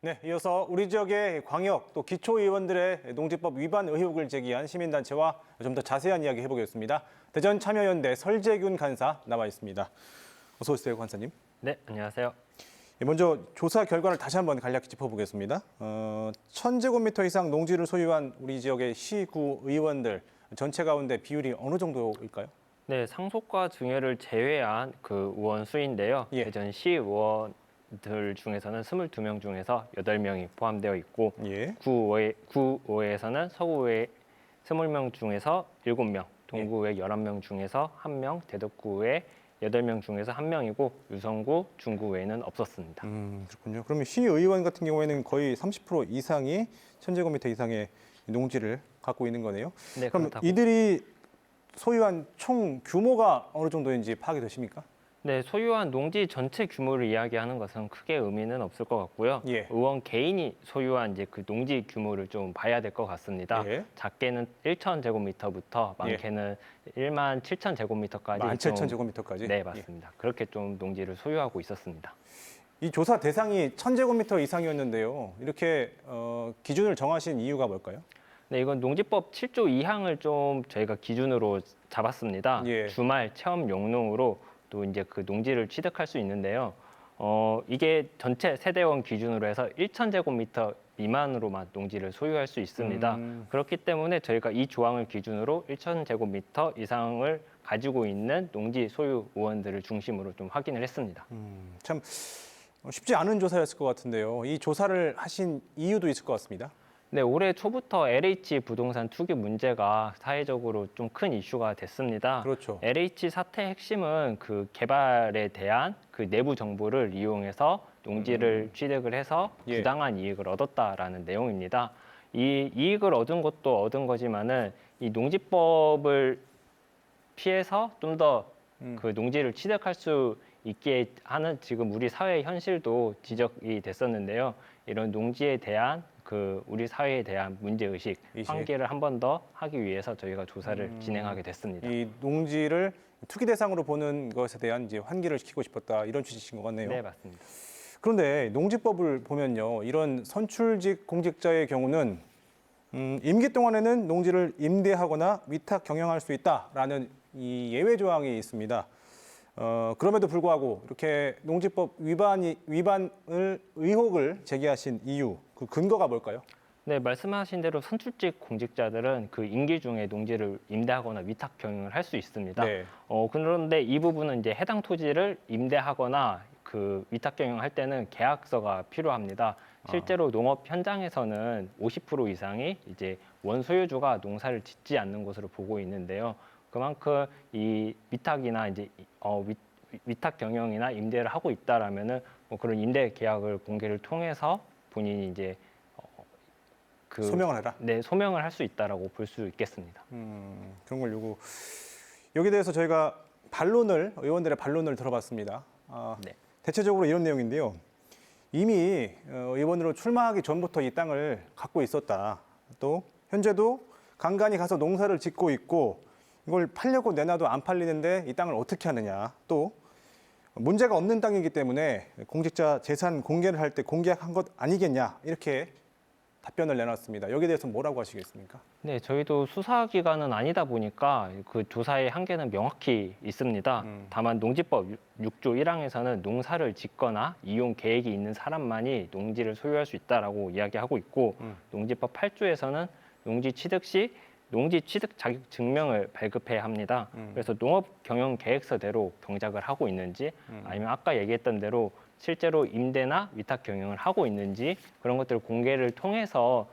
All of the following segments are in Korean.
네, 이어서 우리 지역의 광역 또 기초의원들의 농지법 위반 의혹을 제기한 시민단체와 좀 더 자세한 이야기 해보겠습니다. 대전 참여연대 설재균 간사 나와 있습니다. 어서 오세요, 간사님. 네, 안녕하세요. 먼저 조사 결과를 다시 한번 간략히 짚어보겠습니다. 1000제곱미터 이상 농지를 소유한 우리 지역의 시구 의원들 전체 가운데 비율이 어느 정도일까요? 네, 상속과 증여를 제외한 그 의원 수인데요. 예. 대전시 의원들 중에서는 22명 중에서 8명이 포함되어 있고 예. 구의회에서는 서구의회 20명 중에서 7명, 동구의회 11명 중에서 1명, 대덕구의회 8명 중에서 1명이고 유성구, 중구의회는 없었습니다. 그렇군요. 그러면 시의원 같은 경우에는 거의 30% 이상이 1000제곱미터 이상의 농지를 갖고 있는 거네요. 네, 그럼 그렇다고. 이들이 소유한 총 규모가 어느 정도인지 파악이 되십니까? 네, 소유한 농지 전체 규모를 이야기하는 것은 크게 의미는 없을 것 같고요. 예. 의원 개인이 소유한 이제 그 농지 규모를 좀 봐야 될 것 같습니다. 예. 작게는 1,000제곱미터부터 많게는 17,000제곱미터까지 17,000제곱미터까지? 네, 맞습니다. 그렇게 좀 농지를 소유하고 있었습니다. 이 조사 대상이 1000제곱미터 이상이었는데요. 이렇게 기준을 정하신 이유가 뭘까요? 네, 이건 농지법 7조 2항을 좀 저희가 기준으로 잡았습니다. 예. 주말 체험 용농으로 또 이제 그 농지를 취득할 수 있는데요. 이게 전체 세대원 기준으로 해서 1,000제곱미터 미만으로만 농지를 소유할 수 있습니다. 그렇기 때문에 저희가 이 조항을 기준으로 1,000제곱미터 이상을 가지고 있는 농지 소유 의원들을 중심으로 좀 확인을 했습니다. 참 쉽지 않은 조사였을 것 같은데요. 이 조사를 하신 이유도 있을 것 같습니다. 네, 올해 초부터 LH 부동산 투기 문제가 사회적으로 좀 큰 이슈가 됐습니다. 그렇죠. LH 사태의 핵심은 그 개발에 대한 그 내부 정보를 이용해서 농지를 취득을 해서 예. 부당한 이익을 얻었다라는 내용입니다. 이 이익을 얻은 것도 얻은 거지만은 이 농지법을 피해서 좀 더 그 농지를 취득할 수 있게 하는 지금 우리 사회의 현실도 지적이 됐었는데요. 이런 농지에 대한 그 우리 사회에 대한 문제의식, 환기를 한 번 더 하기 위해서 저희가 조사를 진행하게 됐습니다. 이 농지를 투기 대상으로 보는 것에 대한 이제 환기를 시키고 싶었다 이런 취지신 것 같네요. 네, 맞습니다. 그런데 농지법을 보면요, 이런 선출직 공직자의 경우는 임기 동안에는 농지를 임대하거나 위탁 경영할 수 있다라는 이 예외 조항이 있습니다. 그럼에도 불구하고 이렇게 농지법 위반을 의혹을 제기하신 이유, 그 근거가 뭘까요? 네, 말씀하신 대로 선출직 공직자들은 그 임기 중에 농지를 임대하거나 위탁 경영을 할 수 있습니다. 네. 그런데 이 부분은 이제 해당 토지를 임대하거나 그 위탁 경영할 때는 계약서가 필요합니다. 실제로 농업 현장에서는 50% 이상이 이제 원소유주가 농사를 짓지 않는 것으로 보고 있는데요. 그만큼 이 위탁이나 이제 위탁 경영이나 임대를 하고 있다라면은 뭐 그런 임대 계약을 공개를 통해서 본인이 이제 그 소명을 해라. 네, 소명을 할 수 있다라고 볼 수 있겠습니다. 그런 걸 요구. 여기에 대해서 저희가 의원들의 반론을 들어봤습니다. 네. 대체적으로 이런 내용인데요. 이미 의원으로 출마하기 전부터 이 땅을 갖고 있었다. 또 현재도 간간히 가서 농사를 짓고 있고 이걸 팔려고 내놔도 안 팔리는데 이 땅을 어떻게 하느냐. 또 문제가 없는 땅이기 때문에 공직자 재산 공개를 할 때 공개한 것 아니겠냐. 이렇게 답변을 내놨습니다. 여기에 대해서 뭐라고 하시겠습니까? 네, 저희도 수사기관은 아니다 보니까 그 조사의 한계는 명확히 있습니다. 다만 농지법 6조 1항에서는 농사를 짓거나 이용 계획이 있는 사람만이 농지를 소유할 수 있다라고 이야기하고 있고 농지법 8조에서는 농지 취득 시 농지 취득 자격 증명을 발급해야 합니다. 그래서 농업 경영 계획서대로 경작을 하고 있는지 아니면 아까 얘기했던 대로 실제로 임대나 위탁 경영을 하고 있는지 그런 것들을 공개를 통해서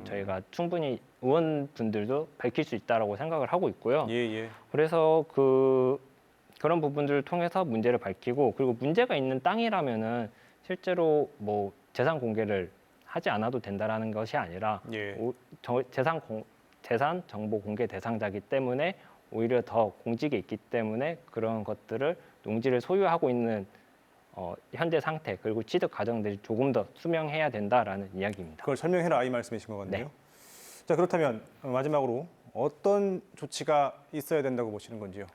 저희가 충분히 의원분들도 밝힐 수 있다라고 생각을 하고 있고요. 예. 그래서 그런 부분들을 통해서 문제를 밝히고 그리고 문제가 있는 땅이라면은 실제로 뭐 재산 공개를 하지 않아도 된다라는 것이 아니라 예. 재산 정보 공개 대상자이기 때문에 오히려 더 공직에 있기 때문에 그런 것들을 농지를 소유하고 있는 현재 상태 그리고 취득 과정들이 조금 더 투명해야 된다라는 이야기입니다. 그걸 설명해라 이 말씀이신 것 같네요. 네. 자, 그렇다면 마지막으로 어떤 조치가 있어야 된다고 보시는 건지요?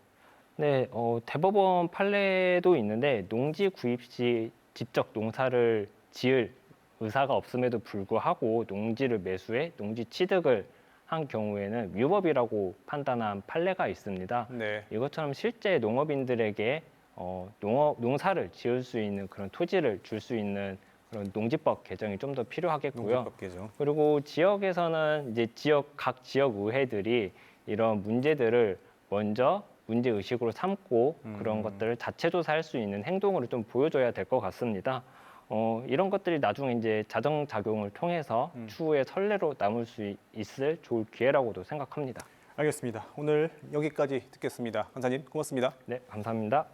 네, 대법원 판례도 있는데 농지 구입 시 직접 농사를 지을 의사가 없음에도 불구하고 농지를 매수해 농지 취득을 한 경우에는 위법이라고 판단한 판례가 있습니다. 네. 이것처럼 실제 농업인들에게 농사를 지을 수 있는 그런 토지를 줄 수 있는 그런 농지법 개정이 좀 더 필요하겠고요. 농지법 개정. 그리고 지역에서는 이제 각 지역 의회들이 이런 문제들을 먼저 문제 의식으로 삼고 그런 것들을 자체 조사할 수 있는 행동으로 좀 보여줘야 될 것 같습니다. 이런 것들이 나중에 이제 자정 작용을 통해서 추후에 선례로 남을 수 있을 좋을 기회라고도 생각합니다. 알겠습니다. 오늘 여기까지 듣겠습니다. 간사님 고맙습니다. 네, 감사합니다.